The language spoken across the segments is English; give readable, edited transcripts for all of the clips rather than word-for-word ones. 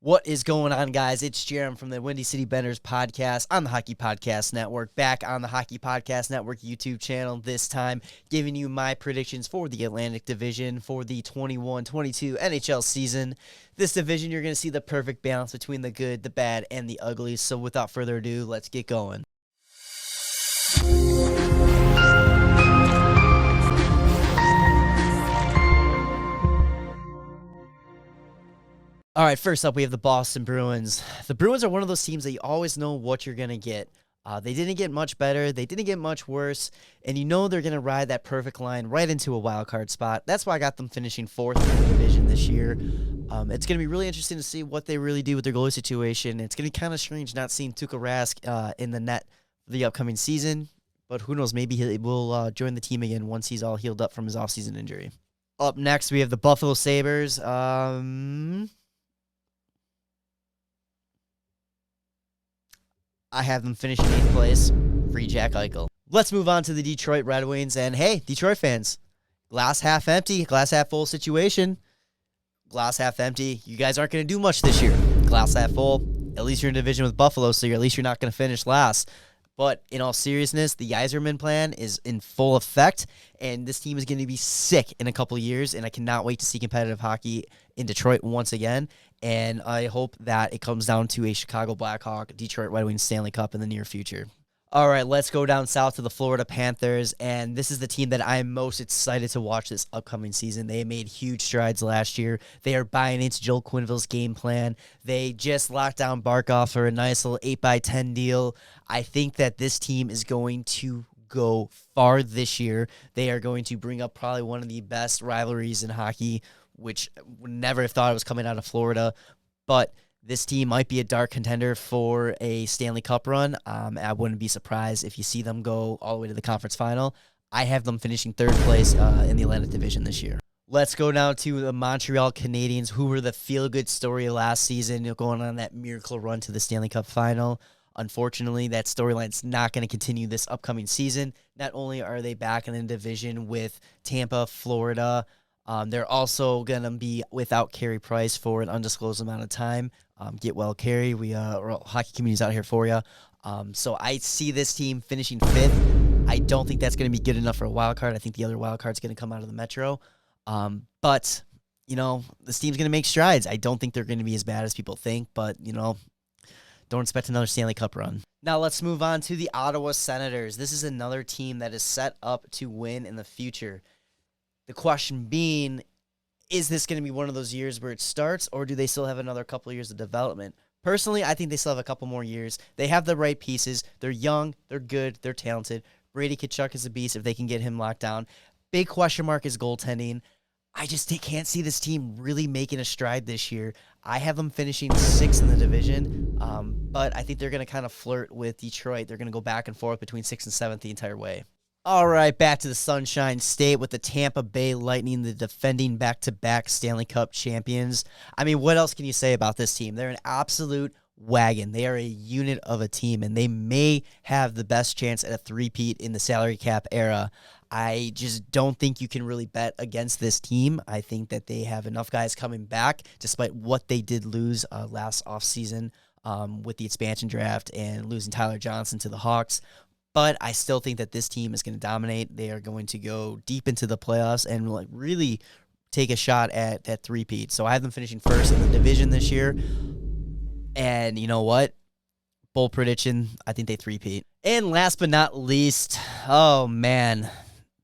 What is going on, guys? It's Jerem from the Windy City Benders podcast on the Hockey Podcast Network, back on the Hockey Podcast Network YouTube channel, this time giving you my predictions for the Atlantic Division for the 21-22 NHL season. This division, you're going to see the perfect balance between the good, the bad, and the ugly. So without further ado, let's get going. All right, first up, we have the Boston Bruins. The Bruins are one of those teams that you always know what you're going to get. They didn't get much better. They didn't get much worse. And you know they're going to ride that perfect line right into a wild card spot. That's why I got them finishing fourth in the division this year. It's going to be really interesting to see what they really do with their goalie situation. It's going to be kind of strange not seeing Tuukka Rask in the net for the upcoming season. But who knows, maybe he will join the team again once he's all healed up from his offseason injury. Up next, we have the Buffalo Sabres. I have them finishing 8th place. Free Jack Eichel. Let's move on to the Detroit Red Wings. And hey, Detroit fans, glass half empty, glass half full situation. Glass half empty. You guys aren't going to do much this year. Glass half full. At least you're in a division with Buffalo, so at least you're not going to finish last. But in all seriousness, the Yzerman plan is in full effect, and this team is going to be sick in a couple of years, and I cannot wait to see competitive hockey in Detroit once again. And I hope that it comes down to a Chicago Blackhawk, Detroit Red Wings Stanley Cup in the near future. All right, let's go down south to the Florida Panthers, and this is the team that I'm most excited to watch this upcoming season. They made huge strides last year. They are buying into Joel Quenneville's game plan. They just locked down Barkov for a nice little 8x10 deal. I think that this team is going to go far this year. They are going to bring up probably one of the best rivalries in hockey, which would never have thought it was coming out of Florida, but this team might be a dark contender for a Stanley Cup run. I wouldn't be surprised if you see them go all the way to the conference final. I have them finishing 3rd place in the Atlantic Division this year. Let's go now to the Montreal Canadiens, who were the feel-good story last season, going on that miracle run to the Stanley Cup final. Unfortunately, that storyline's not going to continue this upcoming season. Not only are they back in the division with Tampa, Florida, they're also going to be without Carey Price for an undisclosed amount of time. Get well, Carey. We're hockey community's out here for you. So I see this team finishing 5th. I don't think that's going to be good enough for a wild card. I think the other wild card's going to come out of the Metro. But, this team's going to make strides. I don't think they're going to be as bad as people think, but, don't expect another Stanley Cup run. Now let's move on to the Ottawa Senators. This is another team that is set up to win in the future. The question being, is this going to be one of those years where it starts, or do they still have another couple of years of development? Personally, I think they still have a couple more years. They have the right pieces. They're young. They're good. They're talented. Brady Tkachuk is a beast if they can get him locked down. Big question mark is goaltending. I just can't see this team really making a stride this year. I have them finishing 6th in the division, but I think they're going to kind of flirt with Detroit. They're going to go back and forth between 6th and 7th the entire way. All right, back to the Sunshine State with the Tampa Bay Lightning, the defending back-to-back Stanley Cup champions. I mean, what else can you say about this team? They're an absolute wagon. They are a unit of a team, and they may have the best chance at a three-peat in the salary cap era. I just don't think you can really bet against this team. I think that they have enough guys coming back, despite what they did lose last offseason with the expansion draft and losing Tyler Johnson to the Hawks. But I still think that this team is going to dominate. They are going to go deep into the playoffs and really take a shot at that three-peat. So I have them finishing 1st in the division this year. And you know what? Bold prediction, I think they three-peat. And last but not least, oh man,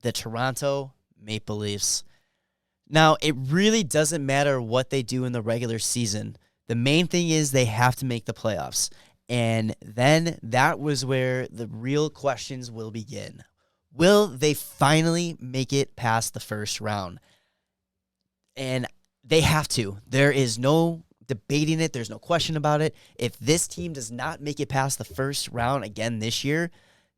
the Toronto Maple Leafs. Now, it really doesn't matter what they do in the regular season. The main thing is they have to make the playoffs. And then that was where the real questions will begin. Will they finally make it past the first round? And they have to. There is no debating it. There's no question about it. If this team does not make it past the first round again this year,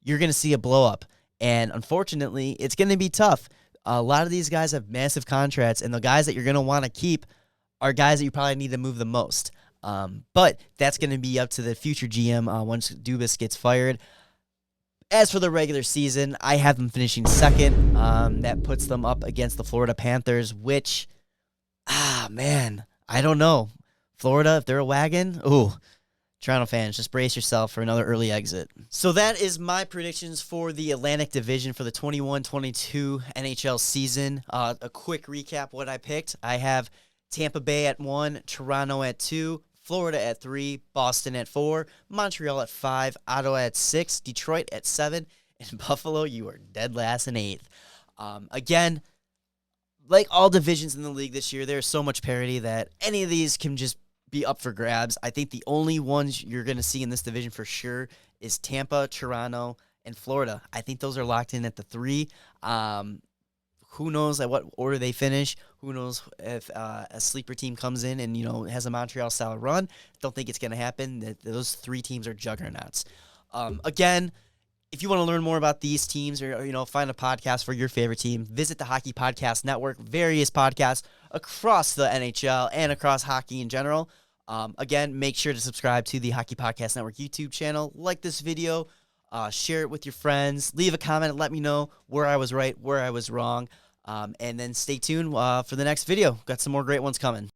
you're going to see a blow up. And unfortunately, it's going to be tough. A lot of these guys have massive contracts, and the guys that you're going to want to keep are guys that you probably need to move the most. But that's going to be up to the future GM once Dubas gets fired. As for the regular season, I have them finishing 2nd. That puts them up against the Florida Panthers, which, man, I don't know. Florida, if they're a wagon, ooh, Toronto fans, just brace yourself for another early exit. So that is my predictions for the Atlantic Division for the 21-22 NHL season. A quick recap what I picked. I have Tampa Bay at 1, Toronto at 2, Florida at 3, Boston at 4, Montreal at 5, Ottawa at 6, Detroit at 7, and Buffalo, you are dead last in 8th. Again, like all divisions in the league this year, there's so much parity that any of these can just be up for grabs. I think the only ones you're going to see in this division for sure is Tampa, Toronto, and Florida. I think those are locked in at the 3. Who knows at what order they finish? Who knows if a sleeper team comes in and, has a Montreal-style run? Don't think it's going to happen. Those 3 teams are juggernauts. Again, if you want to learn more about these teams or find a podcast for your favorite team, visit the Hockey Podcast Network, various podcasts across the NHL and across hockey in general. Again, make sure to subscribe to the Hockey Podcast Network YouTube channel. Like this video, share it with your friends, leave a comment, let me know where I was right, where I was wrong, and then stay tuned for the next video. Got some more great ones coming.